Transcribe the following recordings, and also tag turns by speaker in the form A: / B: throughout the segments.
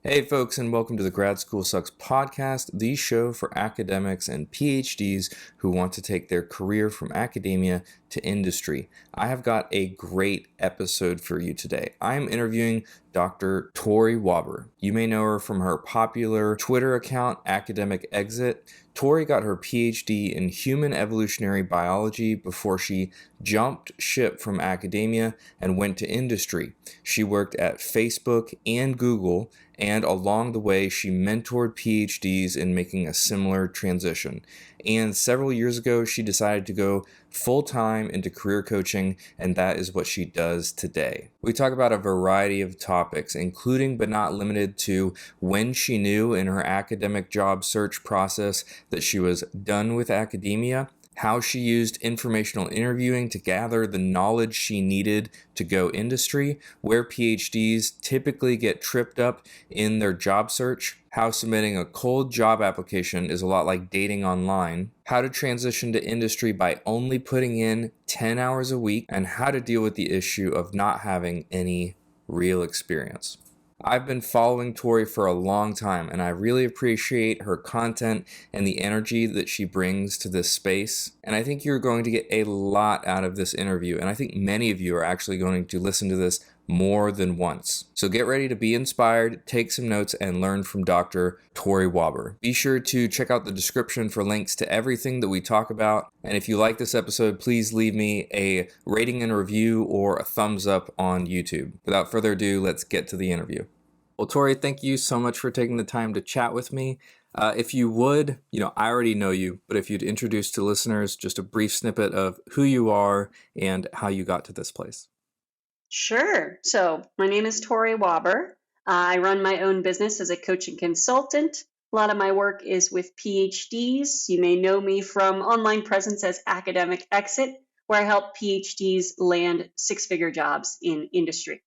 A: Hey folks, and welcome to the Grad School Sucks podcast, the show for academics and PhDs who want to take their career from academia to industry. I have got a great episode for you today. I'm interviewing Dr. Tory Wobber. You may know her from her popular Twitter account, Academic Exit. Tory got her PhD in human evolutionary biology before she jumped ship from academia and went to industry. She worked at Facebook and Google, and along the way, she mentored PhDs in making a similar transition. And several years ago, she decided to go full-time into career coaching, and that is what she does today. We talk about a variety of topics, including but not limited to when she knew in her academic job search process that she was done with academia, how she used informational interviewing to gather the knowledge she needed to go industry, where PhDs typically get tripped up in their job search, how submitting a cold job application is a lot like dating online, how to transition to industry by only putting in 10 hours a week, and how to deal with the issue of not having any real experience. I've been following Tory for a long time, and I really appreciate her content and the energy that she brings to this space. And I think you're going to get a lot out of this interview, and I think many of you are actually going to listen to this more than once. So get ready to be inspired, take some notes, and learn from Dr. Tory Wobber. Be sure to check out the description for links to everything that we talk about. And if you like this episode, please leave me a rating and review or a thumbs up on YouTube. Without further ado, let's get to the interview. Well, Tory, thank you so much for taking the time to chat with me. If you would, I already know you, but if you'd introduce to listeners just a brief snippet of who you are and how you got to this place.
B: Sure. So my name is Tory Wobber. I run my own business as a coach and consultant. A lot of my work is with PhDs. You may know me from online presence as Academic Exit, where I help PhDs land six-figure jobs in industry.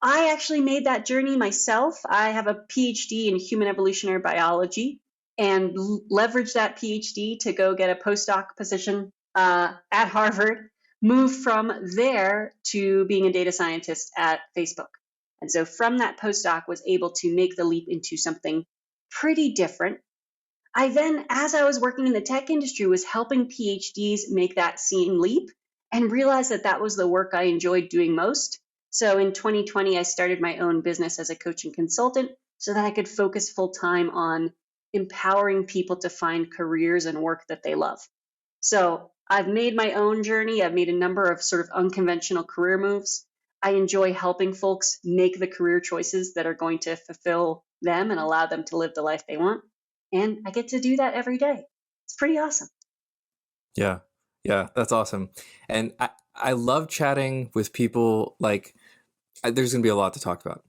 B: I actually made that journey myself. I have a PhD in human evolutionary biology and leveraged that PhD to go get a postdoc position at Harvard. Moved from there to being a data scientist at Facebook. And so from that postdoc was able to make the leap into something pretty different. I then, as I was working in the tech industry, was helping PhDs make that same leap and realized that that was the work I enjoyed doing most. So in 2020, I started my own business as a coach and consultant so that I could focus full time on empowering people to find careers and work that they love. So I've made my own journey. I've made a number of sort of unconventional career moves. I enjoy helping folks make the career choices that are going to fulfill them and allow them to live the life they want. And I get to do that every day. It's pretty awesome.
A: Yeah, that's awesome. And I love chatting with people. There's going to be a lot to talk about.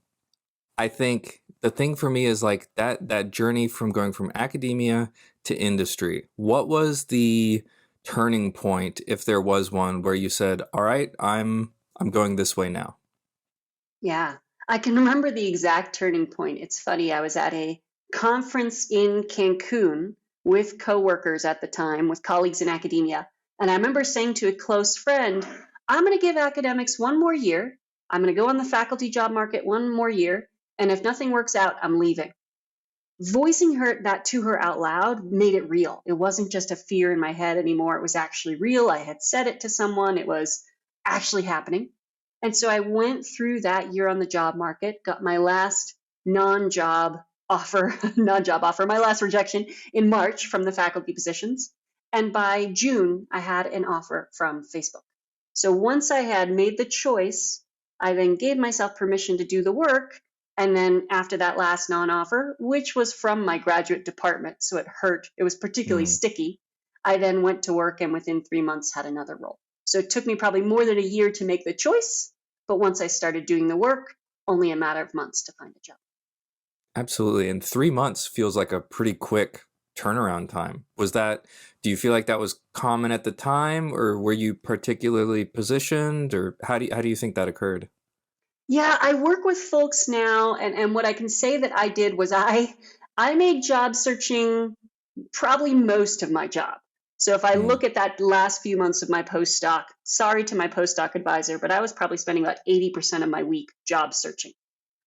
A: I think the thing for me is like that journey from going from academia to industry. What was the turning point, if there was one, where you said, all right, I'm going this way now?
B: Yeah, I can remember the exact turning point. It's funny. I was at a conference in Cancun with coworkers at the time, with colleagues in academia. And I remember saying to a close friend, I'm going to give academics one more year. I'm going to go on the faculty job market one more year. And if nothing works out, I'm leaving. Voicing that to her out loud made it real. It wasn't just a fear in my head anymore. It was actually real. I had said it to someone. It was actually happening. And so I went through that year on the job market, got my last non-job offer, my last rejection in March from the faculty positions. And by June, I had an offer from Facebook. So once I had made the choice, I then gave myself permission to do the work. And then after that last non-offer, which was from my graduate department, so it hurt, it was particularly sticky, I then went to work and within 3 months had another role. So it took me probably more than a year to make the choice, but once I started doing the work, only a matter of months to find a job.
A: Absolutely. And 3 months feels like a pretty quick turnaround time. Do you feel like that was common at the time, or were you particularly positioned, or how do you think that occurred?
B: Yeah, I work with folks now, and what I can say that I did was I made job searching probably most of my job. So if I look at that last few months of my postdoc, sorry to my postdoc advisor, but I was probably spending about 80% of my week job searching.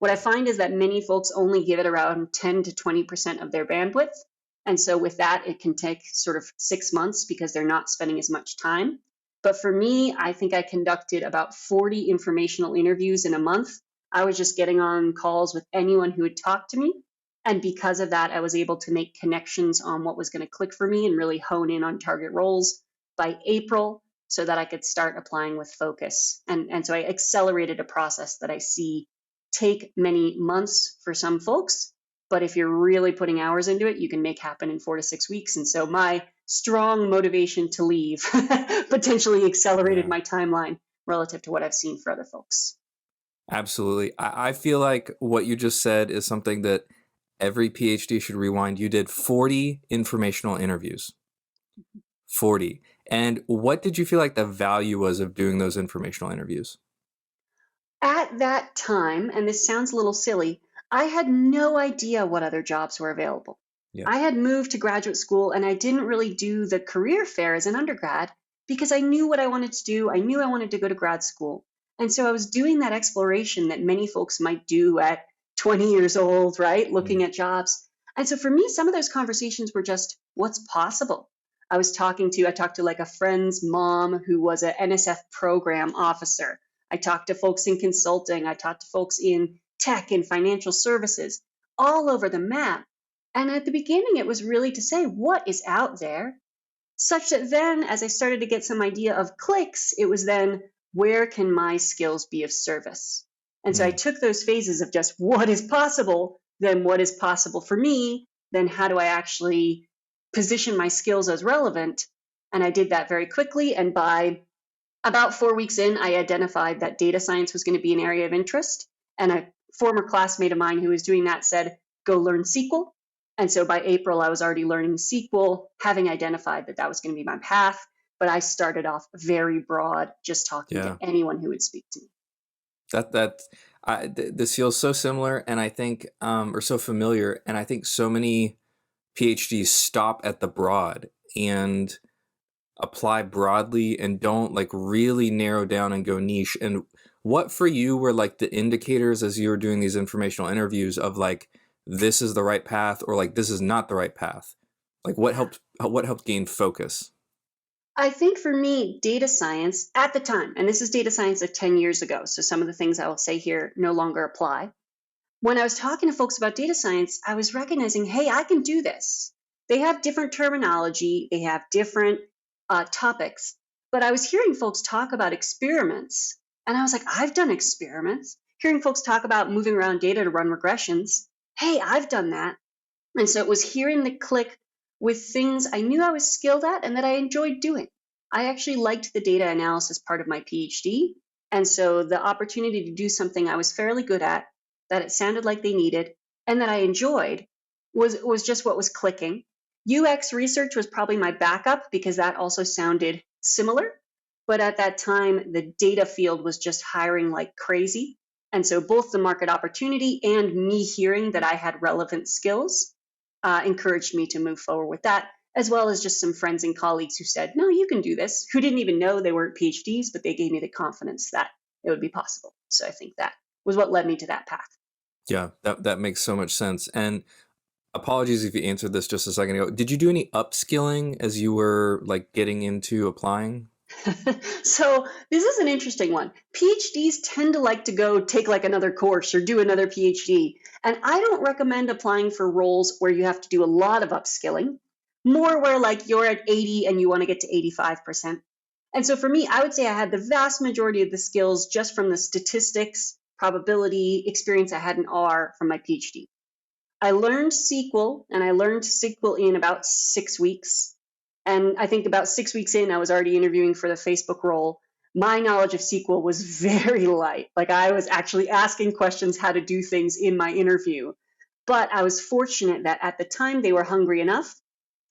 B: What I find is that many folks only give it around 10 to 20% of their bandwidth. And so with that, it can take sort of 6 months because they're not spending as much time. But for me, I think I conducted about 40 informational interviews in a month. I was just getting on calls with anyone who would talk to me. And because of that, I was able to make connections on what was going to click for me and really hone in on target roles by April so that I could start applying with focus. And so I accelerated a process that I see take many months for some folks. But if you're really putting hours into it, you can make happen in 4 to 6 weeks. And so my strong motivation to leave potentially accelerated
A: Yeah.
B: my timeline relative to what I've seen for other folks.
A: Absolutely. I feel like what you just said is something that every PhD should rewind. You did 40 informational interviews. 40. And what did you feel like the value was of doing those informational interviews?
B: At that time, and this sounds a little silly, I had no idea what other jobs were available.
A: Yeah.
B: I had moved to graduate school and I didn't really do the career fair as an undergrad because I knew what I wanted to do. I knew I wanted to go to grad school. And so I was doing that exploration that many folks might do at 20 years old, right? Looking
A: Mm.
B: at jobs. And so for me, some of those conversations were just what's possible. I talked to like a friend's mom who was an NSF program officer. I talked to folks in consulting. I talked to folks in tech and financial services all over the map. And at the beginning, it was really to say, what is out there? Such that then, as I started to get some idea of clicks, it was then, where can my skills be of service? And so I
A: Mm.
B: took those phases of just what is possible, then what is possible for me, then how do I actually position my skills as relevant? And I did that very quickly. And by about 4 weeks in, I identified that data science was going to be an area of interest. And a former classmate of mine who was doing that said, go learn SQL. And so by April, I was already learning SQL, having identified that that was going to be my path. But I started off very broad, just talking to
A: Yeah.
B: anyone who would speak to me.
A: This feels so similar, and I think, or so familiar, and I think so many PhDs stop at the broad and apply broadly and don't like really narrow down and go niche. And what for you were like the indicators as you were doing these informational interviews of like, this is the right path, or like this is not the right path? Like what helped gain focus?
B: I think for me, data science at the time, and this is data science of 10 years ago, so some of the things I will say here no longer apply. When I was talking to folks about data science, I was recognizing, hey, I can do this. They have different terminology, they have different topics, but I was hearing folks talk about experiments, and I was like, I've done experiments. Hearing folks talk about moving around data to run regressions, hey, I've done that. And so it was hearing the click with things I knew I was skilled at and that I enjoyed doing. I actually liked the data analysis part of my PhD. And so the opportunity to do something I was fairly good at, that it sounded like they needed, and that I enjoyed was just what was clicking. UX research was probably my backup because that also sounded similar. But at that time, the data field was just hiring like crazy. And so both the market opportunity and me hearing that I had relevant skills encouraged me to move forward with that, as well as just some friends and colleagues who said, no, you can do this, who didn't even know they weren't PhDs, but they gave me the confidence that it would be possible. So I think that was what led me to that path.
A: Yeah, that makes so much sense. And apologies if you answered this just a second ago. Did you do any upskilling as you were like getting into applying?
B: So this is an interesting one. PhDs tend to like to go take like another course or do another PhD. And I don't recommend applying for roles where you have to do a lot of upskilling, more where like you're at 80 and you want to get to 85%. And so for me, I would say I had the vast majority of the skills just from the statistics, probability, experience I had in R from my PhD. I learned SQL, and I learned SQL in about 6 weeks. And I think about 6 weeks in, I was already interviewing for the Facebook role. My knowledge of SQL was very light. Like I was actually asking questions how to do things in my interview. But I was fortunate that at the time they were hungry enough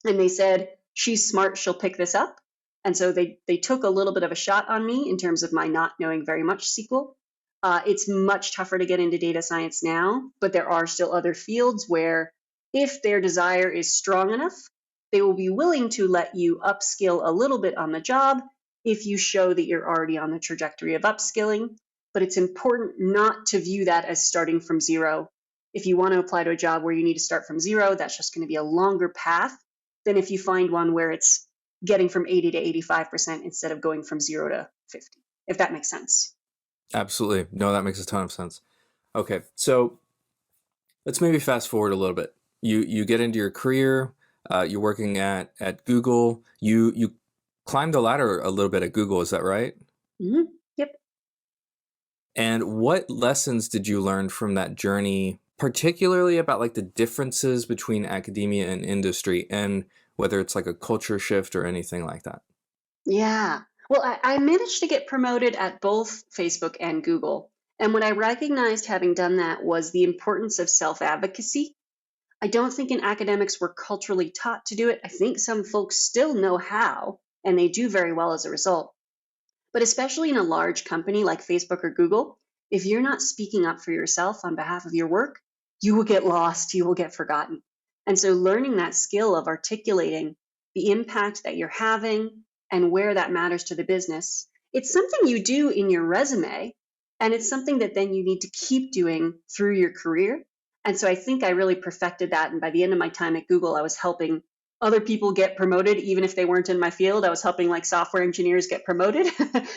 B: and they said, she's smart, she'll pick this up. And so they took a little bit of a shot on me in terms of my not knowing very much SQL. It's much tougher to get into data science now, but there are still other fields where if their desire is strong enough, they will be willing to let you upskill a little bit on the job if you show that you're already on the trajectory of upskilling. but it's important not to view that as starting from zero. If you want to apply to a job where you need to start from zero, that's just going to be a longer path than if you find one where it's getting from 80 to 85% instead of going from 0 to 50, if that makes sense.
A: Absolutely. No, that makes a ton of sense. Okay, so let's maybe fast forward a little bit. You get into your career, you're working at Google. You climbed the ladder a little bit at Google, is that right?
B: Mm-hmm. Yep.
A: And what lessons did you learn from that journey, particularly about like the differences between academia and industry, and whether it's like a culture shift or anything like that?
B: Yeah. Well, I managed to get promoted at both Facebook and Google. And what I recognized having done that was the importance of self advocacy. I don't think in academics we're culturally taught to do it. I think some folks still know how, and they do very well as a result. But especially in a large company like Facebook or Google, if you're not speaking up for yourself on behalf of your work, you will get lost, you will get forgotten. And so learning that skill of articulating the impact that you're having and where that matters to the business, it's something you do in your resume, and it's something that then you need to keep doing through your career. And so I think I really perfected that. And by the end of my time at Google, I was helping other people get promoted, even if they weren't in my field. I was helping like software engineers get promoted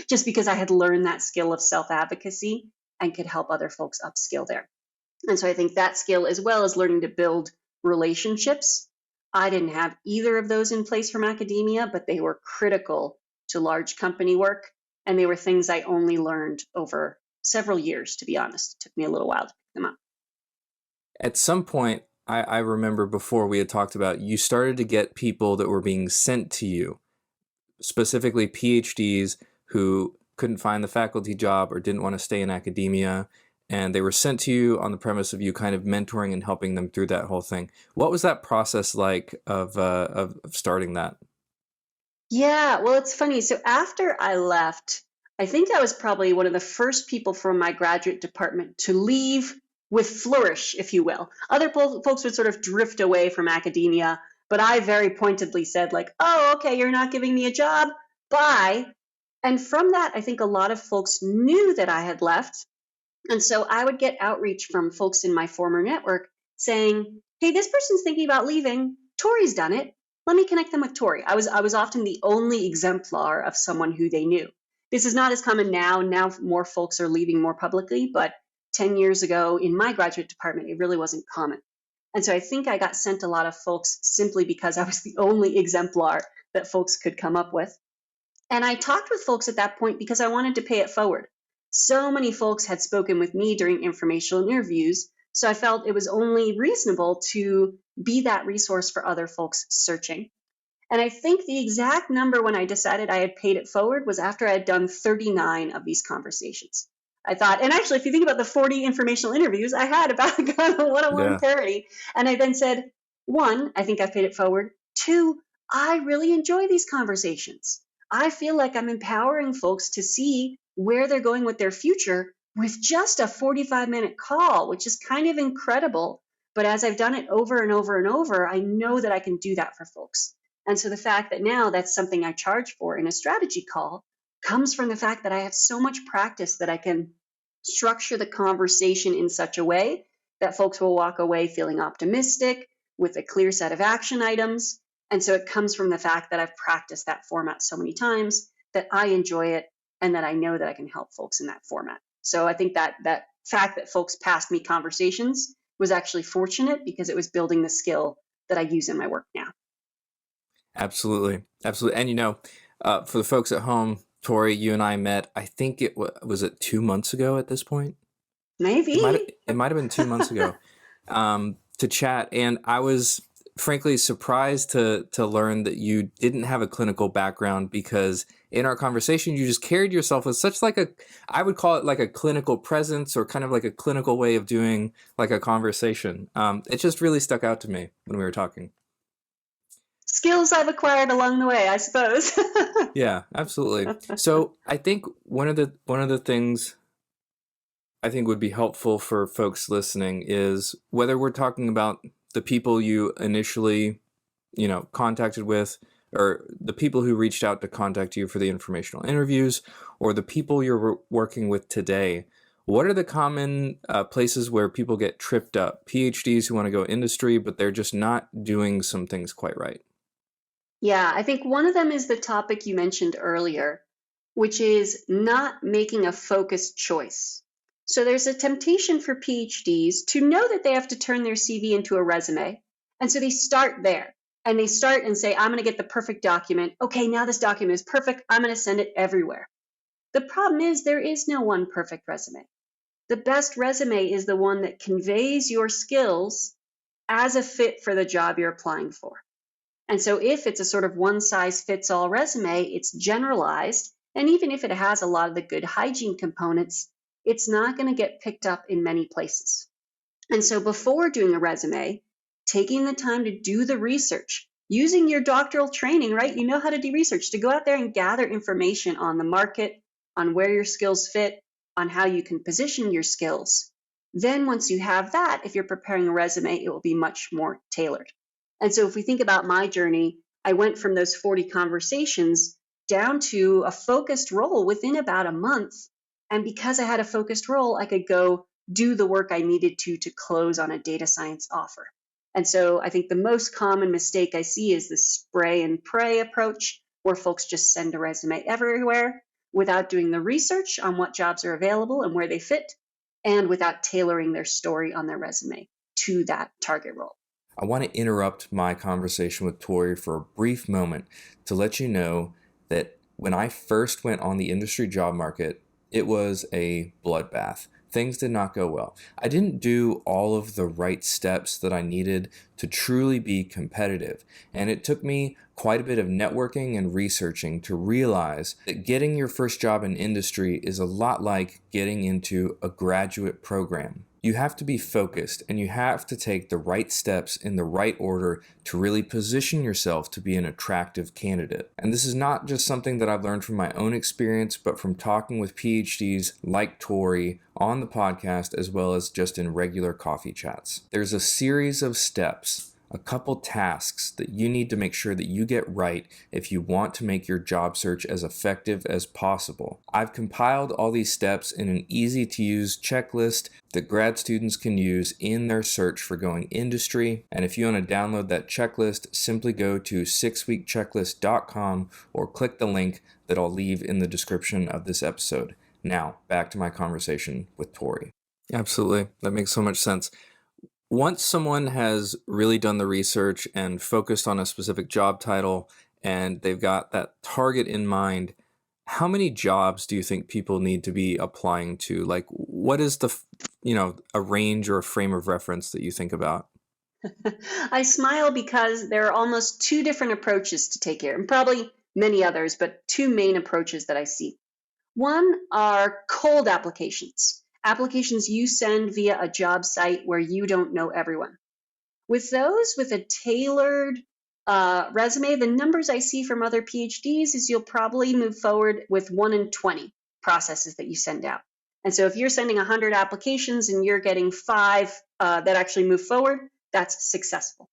B: just because I had learned that skill of self advocacy and could help other folks upskill there. And so I think that skill, as well as learning to build relationships, I didn't have either of those in place from academia, but they were critical to large company work. And they were things I only learned over several years, to be honest. It took me a little while to pick them up.
A: At some point, I remember before we had talked about, you started to get people that were being sent to you, specifically PhDs who couldn't find the faculty job or didn't want to stay in academia, and they were sent to you on the premise of you kind of mentoring and helping them through that whole thing. What was that process like of starting that?
B: Yeah, well, it's funny. So after I left, I think I was probably one of the first people from my graduate department to leave with flourish, if you will. Other folks would sort of drift away from academia, but I very pointedly said, like, oh, okay, you're not giving me a job. Bye. And from that, I think a lot of folks knew that I had left. And so I would get outreach from folks in my former network saying, hey, this person's thinking about leaving. Tori's done it. Let me connect them with Tori. I was often the only exemplar of someone who they knew. This is not as common now. Now more folks are leaving more publicly, but 10 years ago in my graduate department, it really wasn't common. And so I think I got sent a lot of folks simply because I was the only exemplar that folks could come up with. And I talked with folks at that point because I wanted to pay it forward. So many folks had spoken with me during informational interviews, so I felt it was only reasonable to be that resource for other folks searching. And I think the exact number when I decided I had paid it forward was after I had done 39 of these conversations. I thought, and actually, if you think about the 40 informational interviews, I had about one-on-one
A: Yeah.
B: parity. And I then said, one, I think I've paid it forward. Two, I really enjoy these conversations. I feel like I'm empowering folks to see where they're going with their future with just a 45-minute call, which is kind of incredible. But as I've done it over and over and over, I know that I can do that for folks. And so the fact that now that's something I charge for in a strategy call comes from the fact that I have so much practice that I can structure the conversation in such a way that folks will walk away feeling optimistic with a clear set of action items. And so it comes from the fact that I've practiced that format so many times that I enjoy it and that I know that I can help folks in that format. So I think that fact that folks passed me conversations was actually fortunate because it was building the skill that I use in my work now.
A: Absolutely. Absolutely. And for the folks at home, Tori, you and I met, I think was it 2 months ago at this point?
B: Maybe.
A: It might have been 2 months ago, to chat. And I was frankly surprised to learn that you didn't have a clinical background, because in our conversation, you just carried yourself with such I would call it like a clinical presence, or kind of like a clinical way of doing like a conversation. It just really stuck out to me when we were talking.
B: Skills I've acquired along the way, I suppose.
A: Yeah, absolutely. So I think one of the things I think would be helpful for folks listening is, whether we're talking about the people you initially, contacted with, or the people who reached out to contact you for the informational interviews, or the people you're working with today, what are the common places where people get tripped up? PhDs who want to go industry, but they're just not doing some things quite right.
B: Yeah, I think one of them is the topic you mentioned earlier, which is not making a focused choice. So there's a temptation for PhDs to know that they have to turn their CV into a resume. And so they start there and they start and say, I'm going to get the perfect document. Okay, now this document is perfect. I'm going to send it everywhere. The problem is there is no one perfect resume. The best resume is the one that conveys your skills as a fit for the job you're applying for. And so if it's a sort of one size fits all resume, it's generalized. And even if it has a lot of the good hygiene components, it's not going to get picked up in many places. And so before doing a resume, taking the time to do the research, using your doctoral training, right? You know how to do research, to go out there and gather information on the market, on where your skills fit, on how you can position your skills. Then once you have that, if you're preparing a resume, it will be much more tailored. And so if we think about my journey, I went from those 40 conversations down to a focused role within about a month. And because I had a focused role, I could go do the work I needed to close on a data science offer. And so I think the most common mistake I see is the spray and pray approach, where folks just send a resume everywhere without doing the research on what jobs are available and where they fit, and without tailoring their story on their resume to that target role.
A: I want to interrupt my conversation with Tory for a brief moment to let you know that when I first went on the industry job market, it was a bloodbath. Things did not go well. I didn't do all of the right steps that I needed to truly be competitive, and it took me quite a bit of networking and researching to realize that getting your first job in industry is a lot like getting into a graduate program. You have to be focused and you have to take the right steps in the right order to really position yourself to be an attractive candidate. And this is not just something that I've learned from my own experience, but from talking with PhDs like Tory on the podcast, as well as just in regular coffee chats. There's a series of steps, a couple tasks that you need to make sure that you get right if you want to make your job search as effective as possible. I've compiled all these steps in an easy to use checklist that grad students can use in their search for going industry. And if you want to download that checklist, simply go to 6weekchecklist.com or click the link that I'll leave in the description of this episode. Now, back to my conversation with Tory. Absolutely. That makes so much sense. Once someone has really done the research and focused on a specific job title and they've got that target in mind, how many jobs do you think people need to be applying to? Like, what is a range or a frame of reference that you think about?
B: I smile because there are almost two different approaches to take here, and probably many others, but two main approaches that I see. One are cold applications, applications you send via a job site where you don't know everyone. With those, with a tailored resume, the numbers I see from other PhDs is you'll probably move forward with 1 in 20 processes that you send out. And so if you're sending 100 applications and you're getting 5 that actually move forward, that's successful.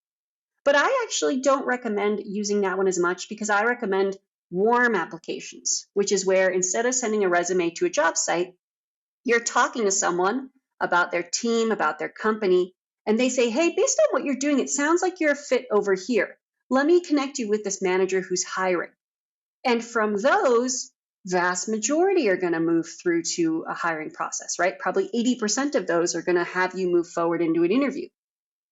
B: But I actually don't recommend using that one as much because I recommend warm applications, which is where instead of sending a resume to a job site, you're talking to someone about their team, about their company, and they say, hey, based on what you're doing, it sounds like you're a fit over here. Let me connect you with this manager who's hiring. And from those, vast majority are going to move through to a hiring process, right? Probably 80% of those are going to have you move forward into an interview.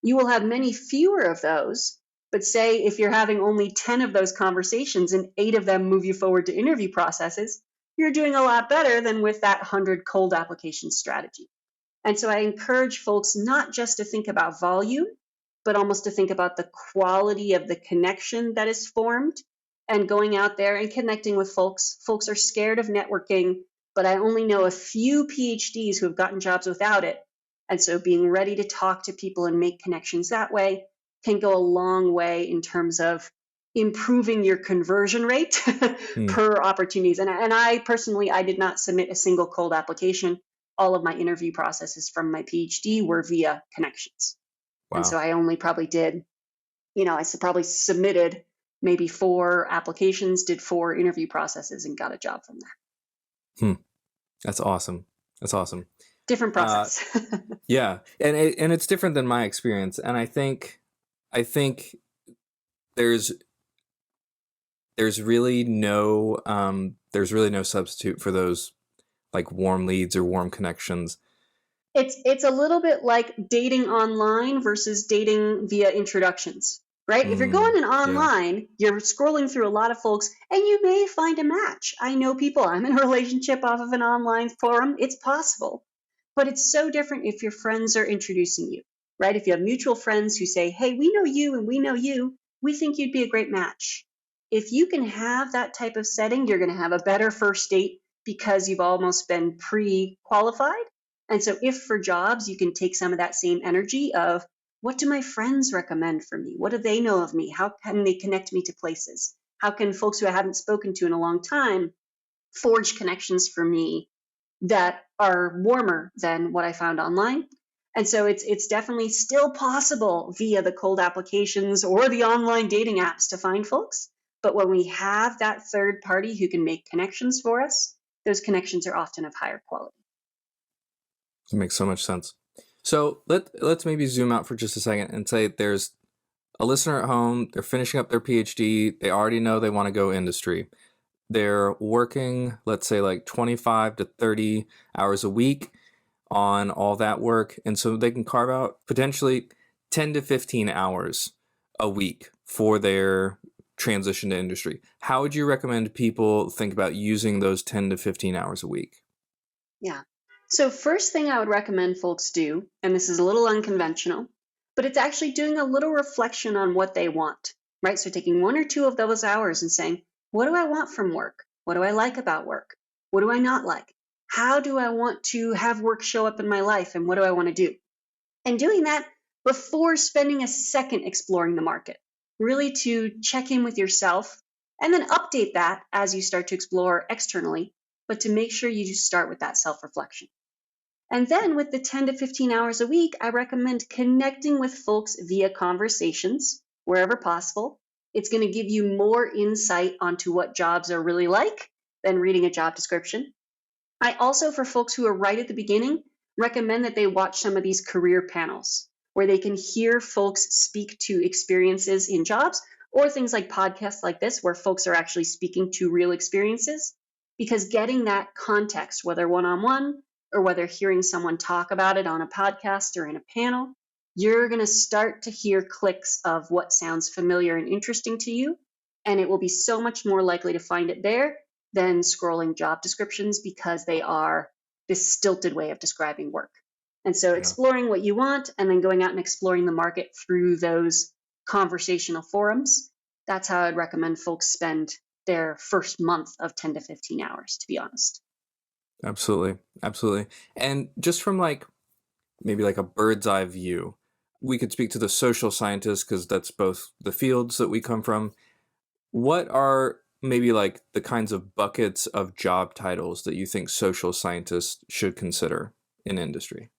B: You will have many fewer of those, but say if you're having only 10 of those conversations and 8 of them move you forward to interview processes, you're doing a lot better than with that 100 cold application strategy. And so I encourage folks not just to think about volume, but almost to think about the quality of the connection that is formed and going out there and connecting with folks. Folks are scared of networking, but I only know a few PhDs who have gotten jobs without it. And so being ready to talk to people and make connections that way can go a long way in terms of improving your conversion rate per opportunities. And I personally, I did not submit a single cold application. All of my interview processes from my PhD were via connections. Wow. And so I only probably did, I probably submitted maybe 4 applications, did 4 interview processes and got a job from there.
A: Hmm. That's awesome. That's awesome.
B: Different
A: Uh,
B: process.
A: yeah, and it's different than my experience, and I think there's there's really no substitute for those like warm leads or warm connections.
B: It's a little bit like dating online versus dating via introductions, right? If you're going in
A: Yeah.
B: online, you're scrolling through a lot of folks and you may find a match. I know people, I'm in a relationship off of an online forum. It's possible. But it's so different if your friends are introducing you, right? If you have mutual friends who say, hey, we know you and we know you, we think you'd be a great match. If you can have that type of setting, you're going to have a better first date because you've almost been pre-qualified. And so if for jobs, you can take some of that same energy of what do my friends recommend for me? What do they know of me? How can they connect me to places? How can folks who I haven't spoken to in a long time forge connections for me that are warmer than what I found online? And so it's definitely still possible via the cold applications or the online dating apps to find folks. But when we have that third party who can make connections for us, those connections are often of higher quality.
A: It makes so much sense. So let's maybe zoom out for just a second and say there's a listener at home, they're finishing up their PhD, they already know they want to go industry. They're working, let's say like 25 to 30 hours a week on all that work. And so they can carve out potentially 10 to 15 hours a week for their transition to industry. How would you recommend people think about using those 10 to 15 hours a week?
B: Yeah. So, first thing I would recommend folks do, and this is a little unconventional, but it's actually doing a little reflection on what they want, right? So, taking one or two of those hours and saying, what do I want from work? What do I like about work? What do I not like? How do I want to have work show up in my life? And what do I want to do? And doing that before spending a second exploring the market, really to check in with yourself and then update that as you start to explore externally, but to make sure you just start with that self reflection. And then with the 10 to 15 hours a week, I recommend connecting with folks via conversations wherever possible. It's going to give you more insight onto what jobs are really like than reading a job description. I also, for folks who are right at the beginning, recommend that they watch some of these career panels where they can hear folks speak to experiences in jobs, or things like podcasts like this where folks are actually speaking to real experiences. Because getting that context, whether one on one or whether hearing someone talk about it on a podcast or in a panel, you're going to start to hear clicks of what sounds familiar and interesting to you. And it will be so much more likely to find it there than scrolling job descriptions because they are this stilted way of describing work. And so
A: Yeah,
B: exploring what you want and then going out and exploring the market through those conversational forums, that's how I'd recommend folks spend their first month of 10 to 15 hours, to be honest.
A: absolutely. Absolutely. And just from like maybe like a bird's eye view, we could speak to the social scientists because that's both the fields that we come from. What are maybe like the kinds of buckets of job titles that you think social scientists should consider in industry?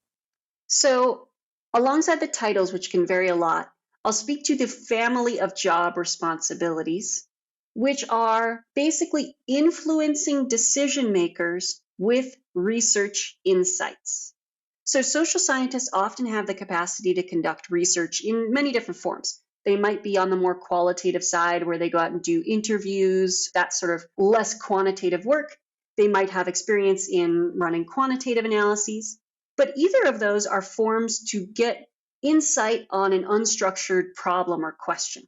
B: So, alongside the titles, which can vary a lot, I'll speak to the family of job responsibilities, which are basically influencing decision makers with research insights. So, social scientists often have the capacity to conduct research in many different forms. They might be on the more qualitative side where they go out and do interviews, that sort of less quantitative work. They might have experience in running quantitative analyses. But either of those are forms to get insight on an unstructured problem or question.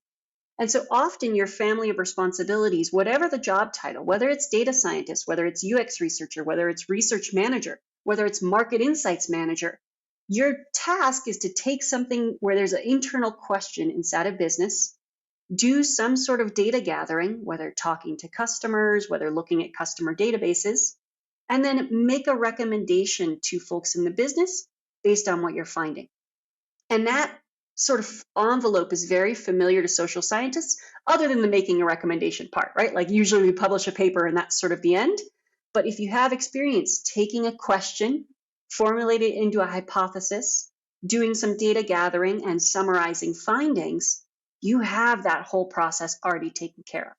B: And so often your family of responsibilities, whatever the job title, whether it's data scientist, whether it's UX researcher, whether it's research manager, whether it's market insights manager, your task is to take something where there's an internal question inside a business, do some sort of data gathering, whether talking to customers, whether looking at customer databases, and then make a recommendation to folks in the business based on what you're finding. And that sort of envelope is very familiar to social scientists, other than the making a recommendation part, right? Like usually we publish a paper and that's sort of the end. But if you have experience taking a question, formulate it into a hypothesis, doing some data gathering and summarizing findings, you have that whole process already taken care of.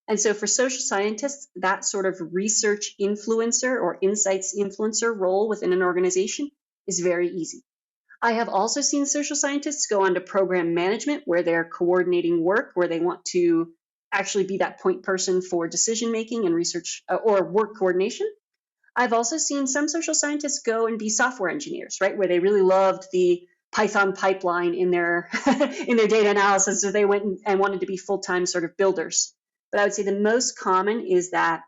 B: And so for social scientists, that sort of research influencer or insights influencer role within an organization is very easy. I have also seen social scientists go on to program management where they're coordinating work, where they want to actually be that point person for decision making and research or work coordination. I've also seen some social scientists go and be software engineers, right, where they really loved the Python pipeline in their in their data analysis, so they went and wanted to be full-time sort of builders. But I would say the most common is that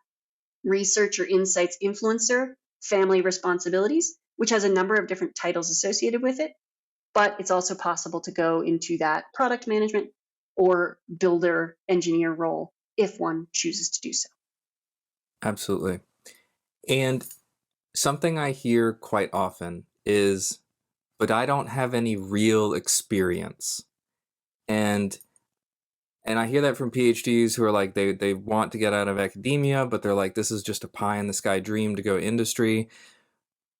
B: research or insights influencer, family responsibilities, which has a number of different titles associated with it. But it's also possible to go into that product management or builder engineer role if one chooses to do so.
A: Absolutely. And something I hear quite often is, but I don't have any real experience. And I hear that from PhDs who are like, they want to get out of academia, but they're like, this is just a pie in the sky dream to go industry.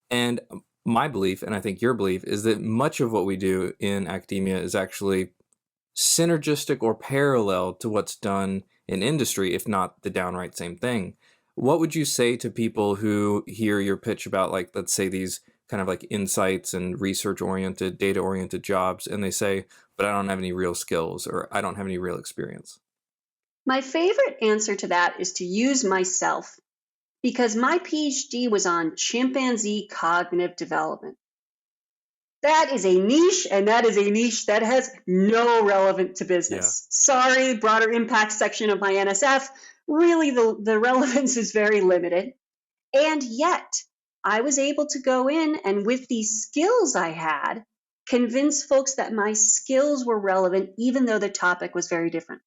A: And my belief, and I think your belief, is that much of what we do in academia is actually synergistic or parallel to what's done in industry, if not the downright same thing. What would you say to people who hear your pitch about, like, let's say these kind of like insights and research oriented, data oriented jobs, and they say, but I don't have any real skills or I don't have any real experience?
B: My favorite answer to that is to use myself because my PhD was on chimpanzee cognitive development. That is a niche, and that is a niche that has no relevance to business. Sorry, broader impact section of my NSF. Really, the relevance is very limited. And yet, I was able to go in and with these skills I had, convince folks that my skills were relevant, even though the topic was very different.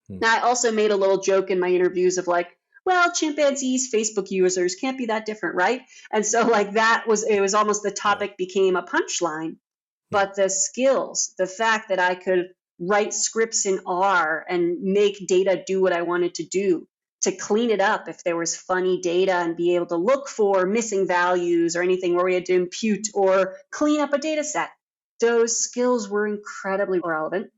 B: Now, I also made a little joke in my interviews of like, well, chimpanzees, Facebook users can't be that different, right? And so like it was almost the topic became a punchline, but the skills, the fact that I could write scripts in R and make data do what I wanted to do, to clean it up if there was funny data and be able to look for missing values or anything where we had to impute or clean up a data set. Those skills were incredibly relevant.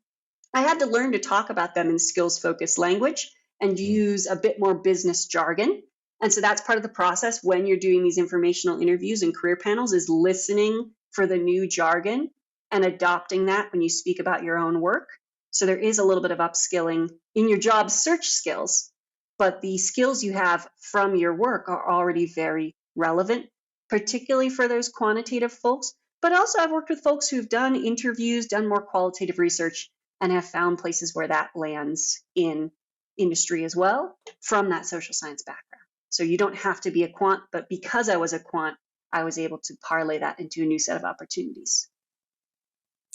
B: I had to learn to talk about them in skills focused language and use a bit more business jargon. And so that's part of the process when you're doing these informational interviews and career panels is listening for the new jargon and adopting that when you speak about your own work. So there is a little bit of upskilling in your job search skills, but the skills you have from your work are already very relevant, particularly for those quantitative folks. But also I've worked with folks who've done interviews, done more qualitative research, and have found places where that lands in industry as well from that social science background. So you don't have to be a quant, but because I was a quant, I was able to parlay that into a new set of opportunities.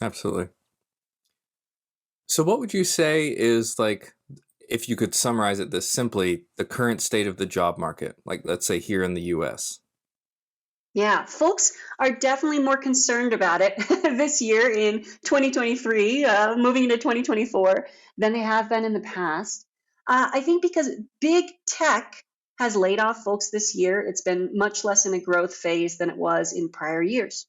A: Absolutely. So what would you say is, like, if you could summarize it this simply, the current state of the job market, like let's say here in the US?
B: Yeah, folks are definitely more concerned about it this year in 2023, moving into 2024, than they have been in the past. I think because big tech has laid off folks this year, it's been much less in a growth phase than it was in prior years.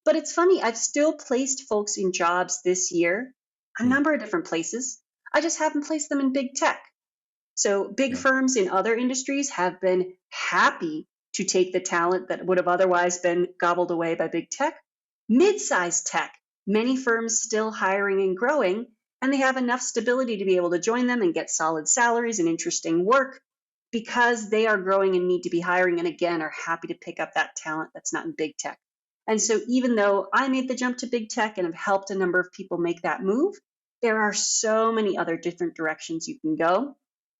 B: But it's funny, I've still placed folks in jobs this year, a number of different places. I just haven't placed them in big tech. So big firms in other industries have been happy to take the talent that would have otherwise been gobbled away by big tech. Mid-sized tech, many firms still hiring and growing, and they have enough stability to be able to join them and get solid salaries and interesting work because they are growing and need to be hiring and again are happy to pick up that talent that's not in big tech. And so even though I made the jump to big tech and have helped a number of people make that move, there are so many other different directions you can go.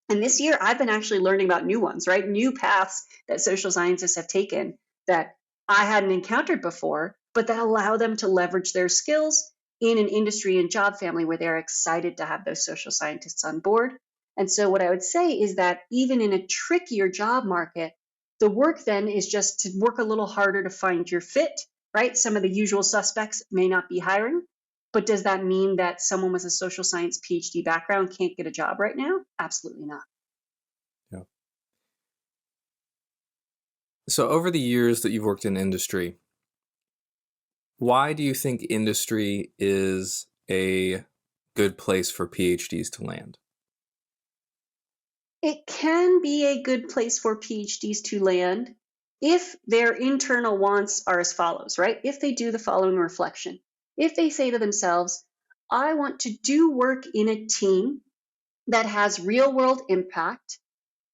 B: And this year, I've been actually learning about new ones, right? New paths that social scientists have taken that I hadn't encountered before, but that allow them to leverage their skills in an industry and job family where they're excited to have those social scientists on board. And so, what I would say is that even in a trickier job market, the work then is just to work a little harder to find your fit, right? Some of the usual suspects may not be hiring, but does that mean that someone with a social science PhD background can't get a job right now? Absolutely not.
A: Yeah. So over the years that you've worked in industry, why do you think industry is a good place for PhDs to land?
B: It can be a good place for PhDs to land if their internal wants are as follows, right? If they do the following reflection. If they say to themselves, I want to do work in a team that has real world impact,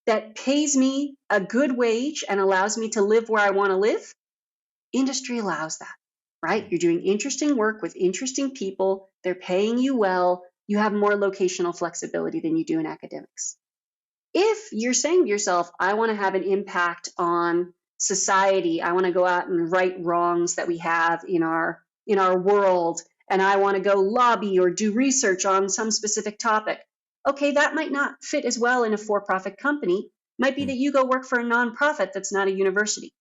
B: that pays me a good wage and allows me to live where I want to live, industry allows that, right? You're doing interesting work with interesting people, they're paying you well, you have more locational flexibility than you do in academics. If you're saying to yourself, I want to have an impact on society, I want to go out and right wrongs that we have in our world, and I want to go lobby or do research on some specific topic. Okay, that might not fit as well in a for-profit company. Might be that you go work for a nonprofit that's not a university.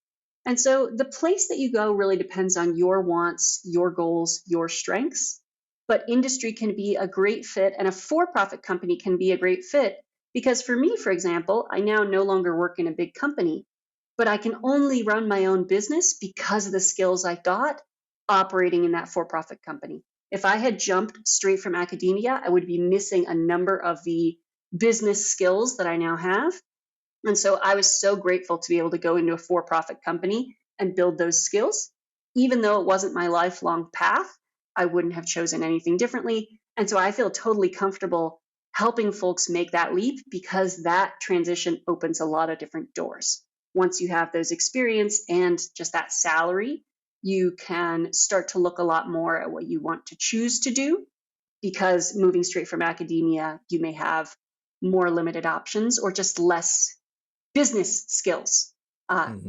B: And so the place that you go really depends on your wants, your goals, your strengths. But industry can be a great fit, and a for-profit company can be a great fit. Because for me, for example, I now no longer work in a big company, but I can only run my own business because of the skills I got operating in that for-profit company. If I had jumped straight from academia, I would be missing a number of the business skills that I now have. And so I was so grateful to be able to go into a for-profit company and build those skills. Even though it wasn't my lifelong path, I wouldn't have chosen anything differently. And so I feel totally comfortable helping folks make that leap because that transition opens a lot of different doors. Once you have those experience and just that salary, you can start to look a lot more at what you want to choose to do, because moving straight from academia, you may have more limited options or just less business skills.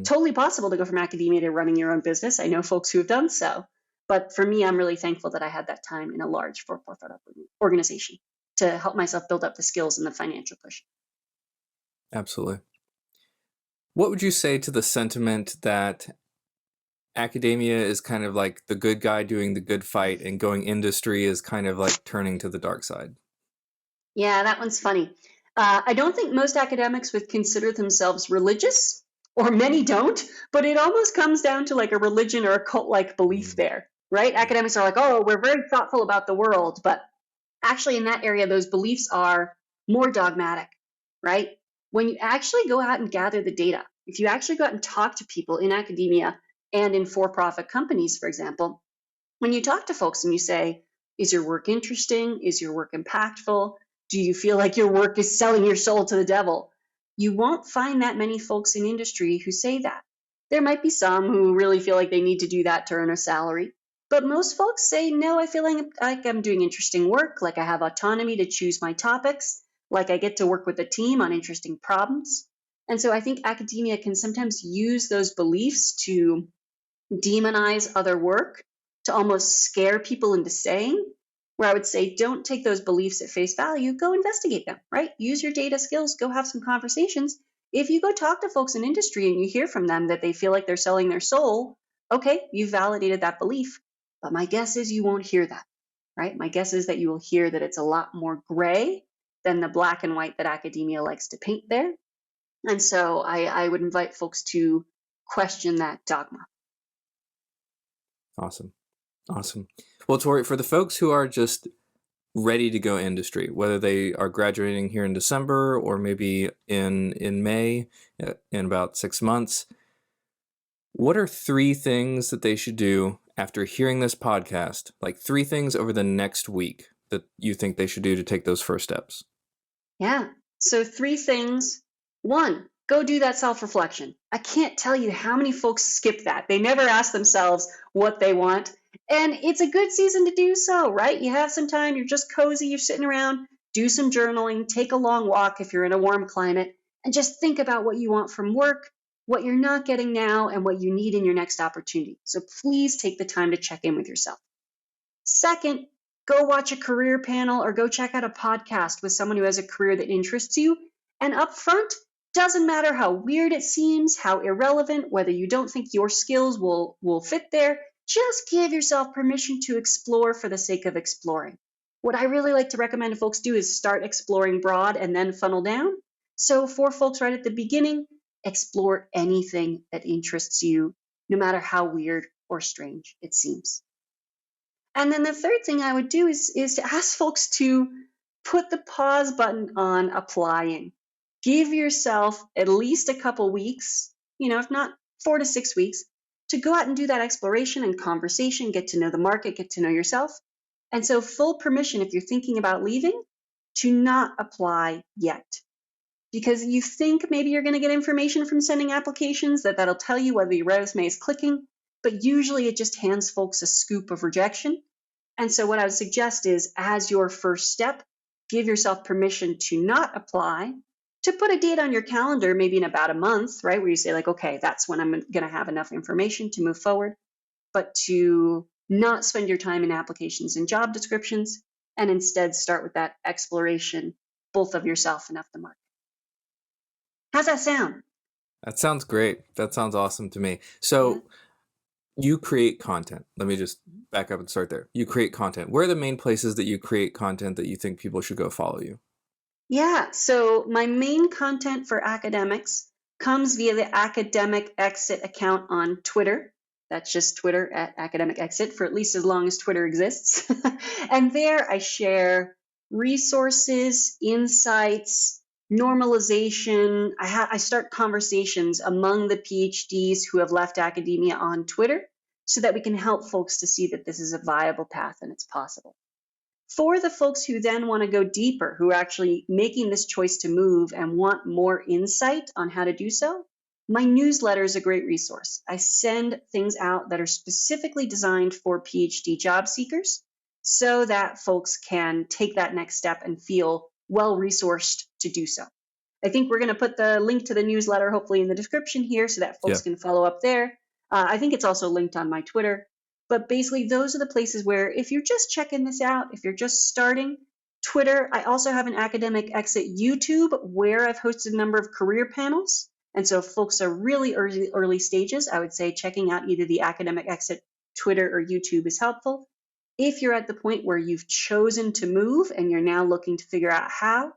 B: Totally possible to go from academia to running your own business. I know folks who have done so. But for me, I'm really thankful that I had that time in a large for-profit organization to help myself build up the skills and the financial cushion.
A: Absolutely. What would you say to the sentiment that academia is kind of like the good guy doing the good fight and going industry is kind of like turning to the dark side?
B: Yeah, that one's funny. I don't think most academics would consider themselves religious, or many don't, but it almost comes down to like a religion or a cult-like belief there, right? Academics are like, oh, we're very thoughtful about the world, but actually in that area, those beliefs are more dogmatic, right? When you actually go out and gather the data, if you actually go out and talk to people in academia and in for-profit companies, for example, when you talk to folks and you say, is your work interesting? Is your work impactful? Do you feel like your work is selling your soul to the devil? You won't find that many folks in industry who say that. There might be some who really feel like they need to do that to earn a salary. But most folks say, no, I feel like I'm doing interesting work, like I have autonomy to choose my topics, like I get to work with a team on interesting problems. And so I think academia can sometimes use those beliefs to demonize other work, to almost scare people into saying, where I would say, don't take those beliefs at face value, go investigate them, right? Use your data skills, go have some conversations. If you go talk to folks in industry and you hear from them that they feel like they're selling their soul, okay, you've validated that belief. But my guess is you won't hear that, right? My guess is that you will hear that it's a lot more gray than the black and white that academia likes to paint there. And so I would invite folks to question that dogma.
A: Awesome. Awesome. Well, Tory, for the folks who are just ready to go industry, whether they are graduating here in December or maybe in May, in about 6 months, what are 3 things that they should do after hearing this podcast? Like 3 things over the next week that you think they should do to take those first steps?
B: Yeah. So 3 things. 1, go do that self-reflection. I can't tell you how many folks skip that. They never ask themselves what they want. And it's a good season to do so, right? You have some time, you're just cozy, you're sitting around, do some journaling, take a long walk if you're in a warm climate, and just think about what you want from work, what you're not getting now, and what you need in your next opportunity. So please take the time to check in with yourself. Second, go watch a career panel or go check out a podcast with someone who has a career that interests you. And up front, doesn't matter how weird it seems, how irrelevant, whether you don't think your skills will fit there, just give yourself permission to explore for the sake of exploring. What I really like to recommend folks do is start exploring broad and then funnel down. So for folks right at the beginning, explore anything that interests you, no matter how weird or strange it seems. And then the third thing I would do is to ask folks to put the pause button on applying. Give yourself at least a couple weeks, if not 4 to 6 weeks, to go out and do that exploration and conversation, get to know the market, get to know yourself. And so, full permission if you're thinking about leaving to not apply yet. Because you think maybe you're going to get information from sending applications that'll tell you whether your resume is clicking, but usually it just hands folks a scoop of rejection. And so what I would suggest is, as your first step, give yourself permission to not apply, to put a date on your calendar, maybe in about a month, right? Where you say like, okay, that's when I'm going to have enough information to move forward, but to not spend your time in applications and job descriptions, and instead start with that exploration, both of yourself and of the market. How's that sound?
A: That sounds great. That sounds awesome to me.
B: Yeah.
A: So you create content. Let me just back up and start there. You create content. Where are the main places that you create content that you think people should go follow you?
B: Yeah, so my main content for academics comes via the Academic Exit account on Twitter. That's just Twitter at Academic Exit for at least as long as Twitter exists. And there I share resources, insights, normalization. I start conversations among the PhDs who have left academia on Twitter so that we can help folks to see that this is a viable path and it's possible. For the folks who then want to go deeper, who are actually making this choice to move and want more insight on how to do so, my newsletter is a great resource. I send things out that are specifically designed for PhD job seekers so that folks can take that next step and feel well resourced to do so. I think we're going to put the link to the newsletter hopefully in the description here so that folks can follow up there. I think it's also linked on my Twitter. But basically, those are the places where if you're just checking this out, if you're just starting, Twitter, I also have an Academic Exit YouTube where I've hosted a number of career panels. And so if folks are really early stages, I would say checking out either the Academic Exit Twitter or YouTube is helpful. If you're at the point where you've chosen to move and you're now looking to figure out how,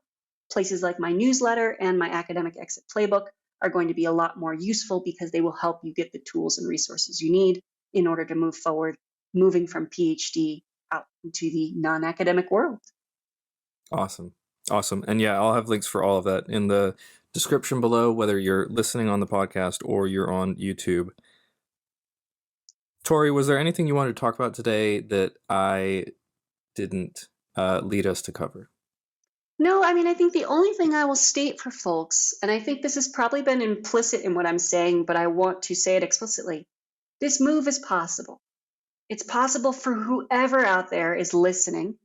B: places like my newsletter and my Academic Exit Playbook are going to be a lot more useful because they will help you get the tools and resources you need in order to move forward, moving from PhD out into the non-academic world.
A: Awesome. Awesome. And yeah, I'll have links for all of that in the description below, whether you're listening on the podcast or you're on YouTube. Tory, was there anything you wanted to talk about today that I didn't lead us to cover?
B: No, I mean, I think the only thing I will state for folks, and I think this has probably been implicit in what I'm saying, but I want to say it explicitly, this move is possible. It's possible for whoever out there is listening.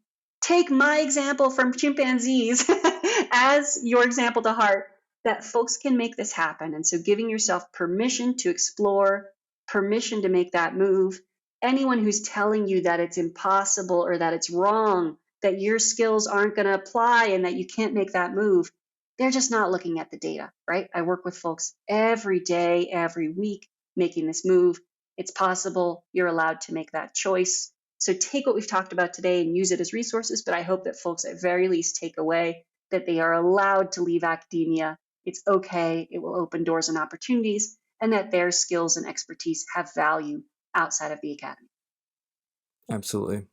B: Take my example from chimpanzees as your example to heart, that folks can make this happen. And so giving yourself permission to explore, permission to make that move. Anyone who's telling you that it's impossible or that it's wrong, that your skills aren't going to apply and that you can't make that move, they're just not looking at the data, right? I work with folks every day, every week, making this move. It's possible. You're allowed to make that choice. So take what we've talked about today and use it as resources, but I hope that folks at very least take away that they are allowed to leave academia. It's okay. It will open doors and opportunities, and that their skills and expertise have value outside of the academy.
A: Absolutely.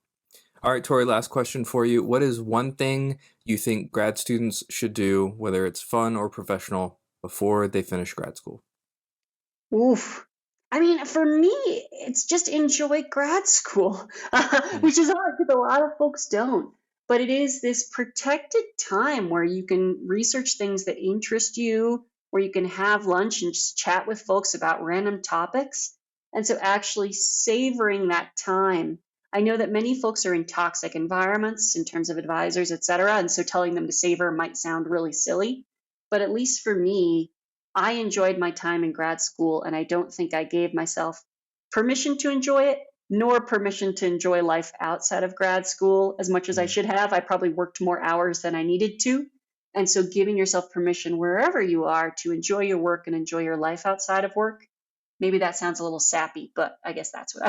A: All right, Tory, last question for you. What is one thing you think grad students should do, whether it's fun or professional, before they finish grad school?
B: Oof. I mean, for me, it's just enjoy grad school, which is hard because a lot of folks don't. But it is this protected time where you can research things that interest you, where you can have lunch and just chat with folks about random topics. And so actually savoring that time. I know that many folks are in toxic environments in terms of advisors, et cetera. And so telling them to savor might sound really silly. But at least for me, I enjoyed my time in grad school, and I don't think I gave myself permission to enjoy it, nor permission to enjoy life outside of grad school as much as I should have. I probably worked more hours than I needed to. And so giving yourself permission wherever you are to enjoy your work and enjoy your life outside of work. Maybe that sounds a little sappy, but I guess that's what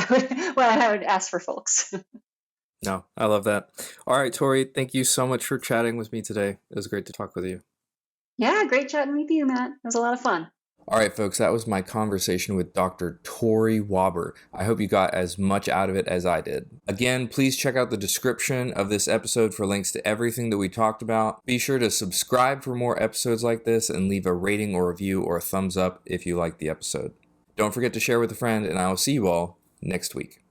B: I would ask for folks.
A: No, I love that. All right, Tory, thank you so much for chatting with me today. It was great to talk with you.
B: Yeah, great chatting with you, Matt. It was a lot of fun.
A: All right, folks, that was my conversation with Dr. Tory Wobber. I hope you got as much out of it as I did. Again, please check out the description of this episode for links to everything that we talked about. Be sure to subscribe for more episodes like this and leave a rating or review or a thumbs up if you like the episode. Don't forget to share with a friend, and I will see you all next week.